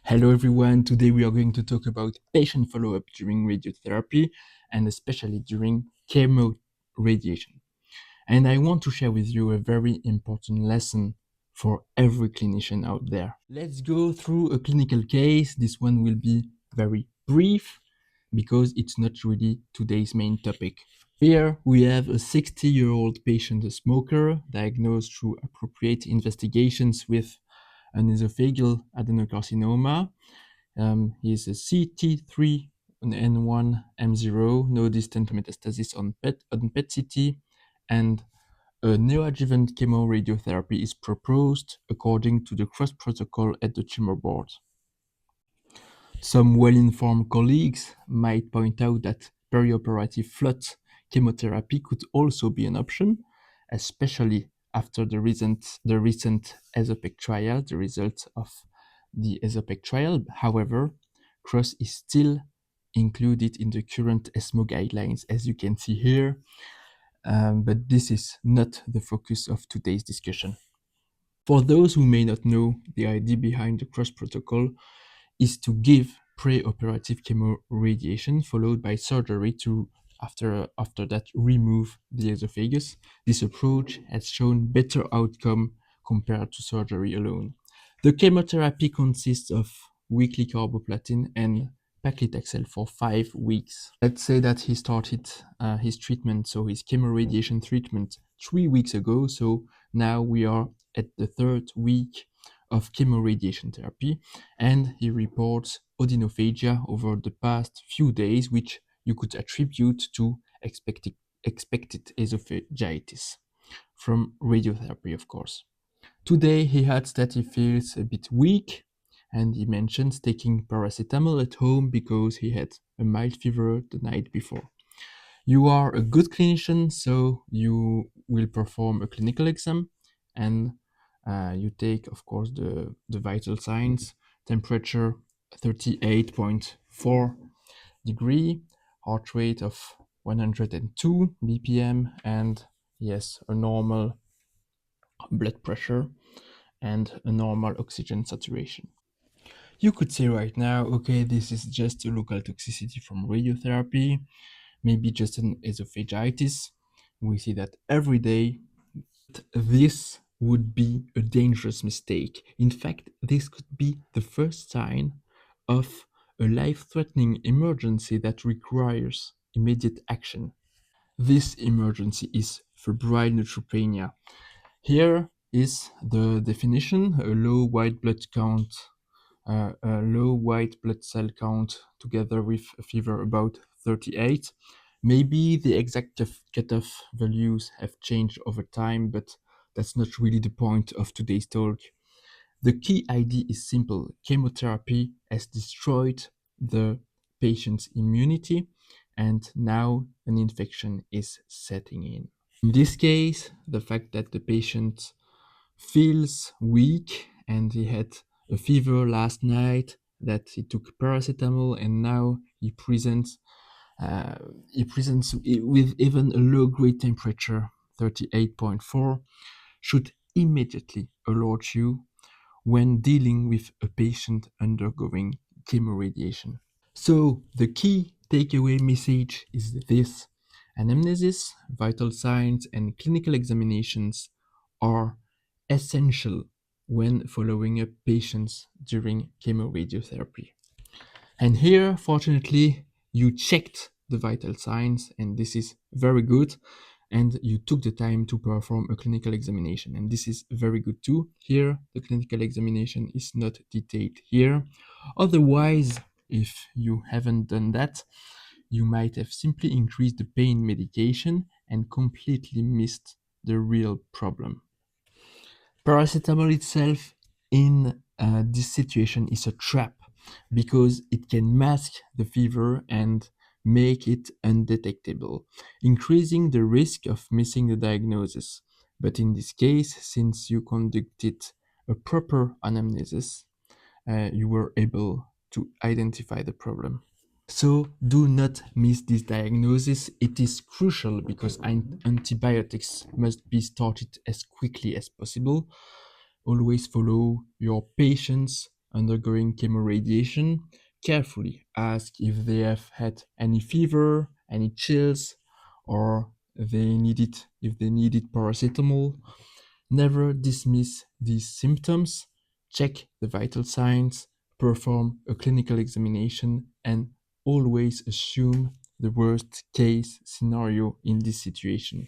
Hello everyone, today we are going to talk about patient follow-up during radiotherapy and especially during chemoradiation. And I want to share with you a very important lesson for every clinician out there. Let's go through a clinical case. This one will be very brief because it's not really today's main topic. Here we have a 60-year-old patient, a smoker, diagnosed through appropriate investigations with an esophageal adenocarcinoma. He's a CT3N1M0, no distant metastasis on PET CT, and a neoadjuvant chemoradiotherapy is proposed according to the cross protocol at the tumor board. Some well-informed colleagues might point out that perioperative FLUT chemotherapy could also be an option, especially after the recent ESOPEC trial, the results of the ESOPEC trial. However, CROSS is still included in the current ESMO guidelines, as you can see here, but this is not the focus of today's discussion. For those who may not know, the idea behind the CROSS protocol is to give pre-operative chemoradiation followed by surgery to after that remove the esophagus. This approach has shown better outcome compared to surgery alone. The chemotherapy consists of weekly carboplatin and paclitaxel for 5 weeks. Let's say that he started his treatment, so his chemoradiation treatment 3 weeks ago. So now we are at the 3rd week of chemoradiation therapy, and he reports odynophagia over the past few days, which you could attribute to expected esophagitis from radiotherapy, of course. Today he adds that he feels a bit weak, and he mentions taking paracetamol at home because he had a mild fever the night before. You are a good clinician, so you will perform a clinical exam, and you take, of course, the vital signs: temperature 38.4 degree, heart rate of 102 BPM, and yes, a normal blood pressure and a normal oxygen saturation. You could say right now, okay, this is just a local toxicity from radiotherapy, maybe just an esophagitis. We see that every day. This would be a dangerous mistake. In fact, this could be the first sign of a life-threatening emergency that requires immediate action. This emergency is febrile neutropenia. Here is the definition: a low white blood count, a low white blood cell count together with a fever about 38. Maybe the exact cutoff values have changed over time, but that's not really the point of today's talk. The key idea is simple: chemotherapy has destroyed the patient's immunity, and now an infection is setting in. In this case, the fact that the patient feels weak and he had a fever last night, that he took paracetamol, and now uh, he presents with even a low grade temperature 38.4, should immediately alert you when dealing with a patient undergoing chemoradiation. So the key takeaway message is this: anamnesis, vital signs, and clinical examinations are essential when following up patients during chemoradiotherapy. And here, fortunately, you checked the vital signs, and this is very good. And you took the time to perform a clinical examination, and this is very good too. Here, the clinical examination is not detailed here. Otherwise, if you haven't done that, you might have simply increased the pain medication and completely missed the real problem. Paracetamol itself in this situation is a trap because it can mask the fever and make it undetectable, increasing the risk of missing the diagnosis. But in this case, since you conducted a proper anamnesis, you were able to identify the problem. So do not miss this diagnosis. It is crucial because antibiotics must be started as quickly as possible. Always follow your patient's undergoing chemoradiation, carefully ask if they have had any fever, any chills, or if they needed paracetamol. Never dismiss these symptoms. Check the vital signs, perform a clinical examination, and always assume the worst case scenario in this situation.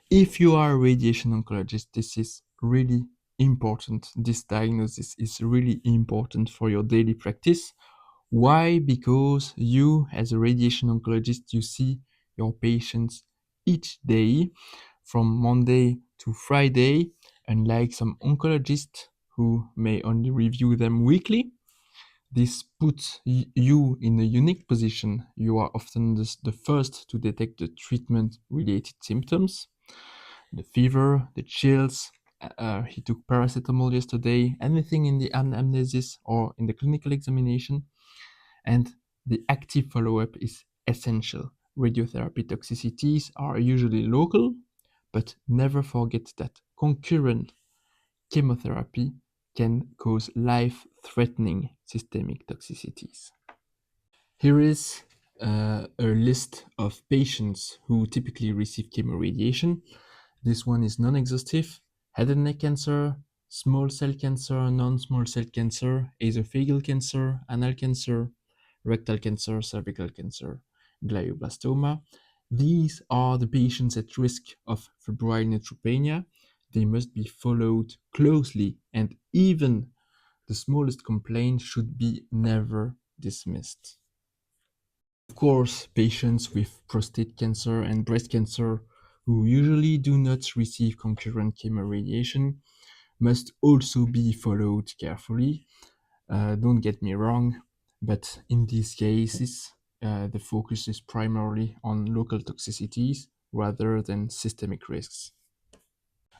If you are a radiation oncologist, this is really important. This diagnosis is really important for your daily practice. Why? Because you, as a radiation oncologist, you see your patients each day from Monday to Friday, unlike some oncologists who may only review them weekly. This puts you in a unique position. You are often the first to detect the treatment related symptoms, the fever, the chills. He took paracetamol yesterday, anything in the anamnesis or in the clinical examination, and the active follow up is essential. Radiotherapy toxicities are usually local, but never forget that concurrent chemotherapy can cause life threatening systemic toxicities. Here is a list of patients who typically receive chemoradiation. This one is non exhaustive: head and neck cancer, small cell cancer, non small cell cancer, esophageal cancer, anal cancer, rectal cancer, cervical cancer, glioblastoma. These are the patients at risk of febrile neutropenia. They must be followed closely, and even the smallest complaint should be never dismissed. Of course, patients with prostate cancer and breast cancer who usually do not receive concurrent chemoradiation must also be followed carefully. Don't get me wrong, but in these cases, the focus is primarily on local toxicities rather than systemic risks.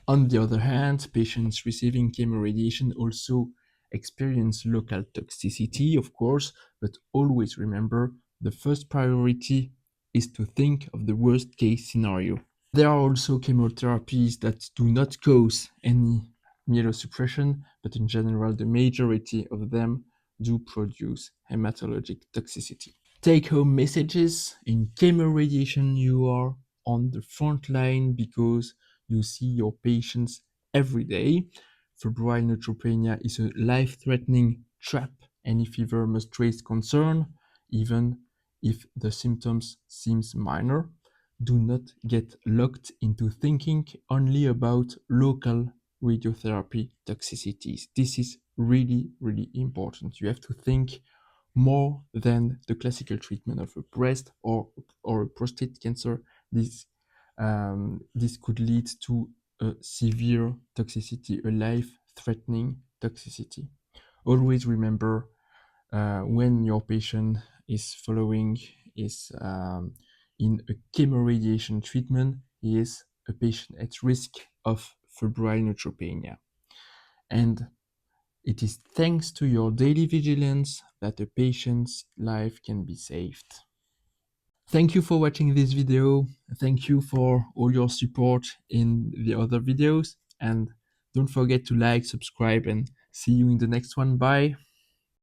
On the other hand, patients receiving chemoradiation also experience local toxicity, of course, but always remember the first priority is to think of the worst case scenario. There are also chemotherapies that do not cause any myelosuppression, but in general, the majority of them do produce hematologic toxicity. Take home messages: in chemoradiation, you are on the front line because you see your patients every day. Febrile neutropenia is a life threatening trap. Any fever must raise concern, even if the symptoms seems minor. Do not get locked into thinking only about local radiotherapy toxicities. This is really, really important. You have to think more than the classical treatment of a breast or a prostate cancer. This could lead to a severe toxicity, a life-threatening toxicity. Always remember, when your patient is following is in a chemoradiation treatment, he is a patient at risk of febrile neutropenia. And it is thanks to your daily vigilance that a patient's life can be saved. Thank you for watching this video. Thank you for all your support in the other videos. And don't forget to like, subscribe, and see you in the next one. Bye.